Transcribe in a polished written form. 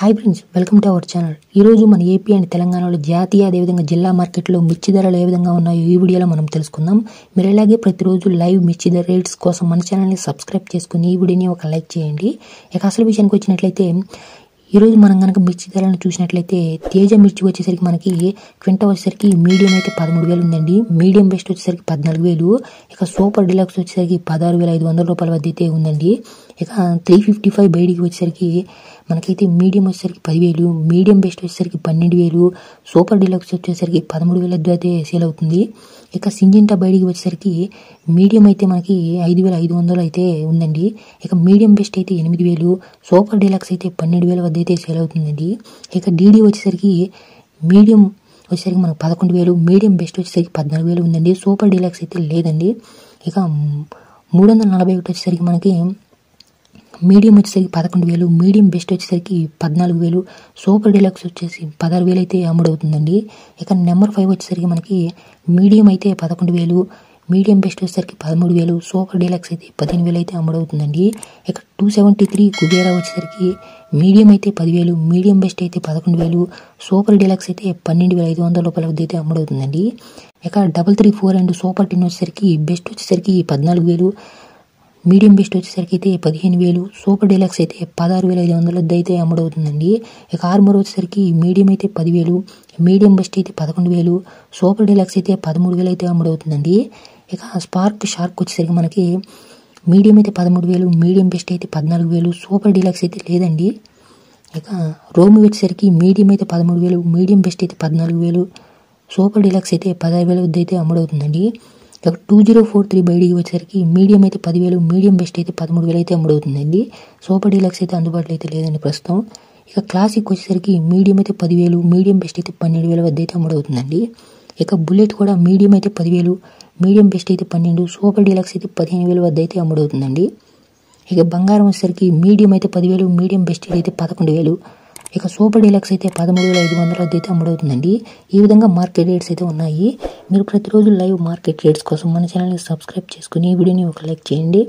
Hi friends, welcome to our channel. ఈరోజు మన AP and తెలంగాణలో జాతీయ అదేవిధంగా జిల్లా మార్కెట్లో మిర్చి ధరలు ఏ విధంగా ఉన్నాయో ఈ వీడియోలో మనం తెలుసుకుందాం. మీరు ఇలాగే ప్రతిరోజు లైవ్ మిర్చి ధర రేట్స్ కోసం మన ఛానల్ని సబ్స్క్రైబ్ చేసుకుని ఈ వీడియోని ఒక లైక్ చేయండి. ఇక అసలు విషయానికి వచ్చినట్లయితే ఈరోజు మనం కనుక మిర్చి ధరలను చూసినట్లయితే తేజ మిర్చి వచ్చేసరికి మనకి క్వింటా వచ్చేసరికి మీడియం అయితే 13,000 ఉందండి. మీడియం బెస్ట్ వచ్చేసరికి 14,000. ఇక సూపర్ డిలక్స్ వచ్చేసరికి 16,500 రూపాయల వద్ద అయితే ఉందండి. ఇక 355 బయటికి వచ్చేసరికి మనకైతే మీడియం వచ్చేసరికి 10,000, మీడియం బెస్ట్ వచ్చేసరికి 12,000, సూపర్ డిలక్స్ వచ్చేసరికి 13,000 అయితే సేల్ అవుతుంది. ఇక సింజింటా బయటికి వచ్చేసరికి మీడియం అయితే మనకి 5,500 అయితే ఉందండి. ఇక మీడియం బెస్ట్ అయితే 8,000, సూపర్ డిలక్స్ అయితే 12,000 వద్ద అయితే సేల్ అవుతుందండి. ఇక డీడీ వచ్చేసరికి మీడియం వచ్చేసరికి మనకు 11,000, మీడియం బెస్ట్ వచ్చేసరికి 14,000 ఉందండి. సూపర్ డిలక్స్ అయితే లేదండి. ఇక 341 వచ్చేసరికి మనకి మీడియం వచ్చేసరికి 11,000, మీడియం బెస్ట్ వచ్చేసరికి 14,000, సూపర్ డిలక్స్ వచ్చేసి 16,000 అయితే అమ్ముడవుతుందండి. ఇక నెంబర్ 5 వచ్చేసరికి మనకి మీడియం అయితే 11,000, మీడియం బెస్ట్ వచ్చేసరికి 13,000, సూపర్ డిలక్స్ అయితే 15,000 అయితే అమ్ముడవుతుందండి. ఇక 273 కుబేరా వచ్చేసరికి మీడియం అయితే 10,000, మీడియం బెస్ట్ అయితే 11,000, సూపర్ డిలక్స్ అయితే 12,500 రూపాయల వద్ద అయితే అమ్ముడవుతుందండి. ఇక 334 అండ్ సూపర్ టిన్ వచ్చేసరికి బెస్ట్ వచ్చేసరికి 14,000, మీడియం బెస్ట్ వచ్చేసరికి అయితే 15,000, సూపర్ డిలక్స్ అయితే 16,500 వద్ద అయితే అమ్ముడవుతుందండి. ఇక ఆర్మర్ వచ్చేసరికి మీడియం అయితే 10,000, మీడియం బెస్ట్ అయితే 11,000, సూపర్ డిలక్స్ అయితే 13,000 అయితే అమ్ముడవుతుందండి. ఇక స్పార్క్ షార్క్ వచ్చేసరికి మనకి మీడియం అయితే 13,000, మీడియం బెస్ట్ అయితే 14,000, సూపర్ డిలక్స్ అయితే లేదండి. ఇక రోమి వచ్చేసరికి మీడియం అయితే 13,000, మీడియం బెస్ట్ అయితే 14,000, సూపర్ డిలక్స్ అయితే 16,000 వద్ద అయితే అమ్ముడవుతుందండి. ఇక 2043 బయటికి వచ్చేసరికి మీడియం అయితే 10,000, మీడియం బెస్ట్ అయితే 13,000 అయితే అమ్ముడవుతుందండి. సూపర్ డిలక్స్ అయితే అందుబాటులో అయితే లేదండి ప్రస్తుతం. ఇక క్లాసిక్ వచ్చేసరికి మీడియం అయితే 10,000, మీడియం బెస్ట్ అయితే 12,000 వద్ద అయితే అమ్ముడవుతుందండి. ఇక బుల్లెట్ కూడా మీడియం అయితే 10,000, మీడియం బెస్ట్ అయితే 12, సూపర్ డిలక్స్ అయితే 15,000 వద్ద అయితే అమ్ముడవుతుందండి. ఇక బంగారం వచ్చేసరికి మీడియం అయితే 10,000, మీడియం బెస్ట్ అయితే 11,000, ఇక సూపర్ డిలక్స్ అయితే 13,500 వద్ద అయితే అమ్ముడవుతుందండి. ఈ విధంగా మార్కెట్ రేట్స్ అయితే ఉన్నాయి. మీరు ప్రతిరోజు లైవ్ మార్కెట్ రేట్స్ కోసం మన ఛానల్ని సబ్స్క్రైబ్ చేసుకుని ఈ వీడియోని ఒక లైక్ చేయండి.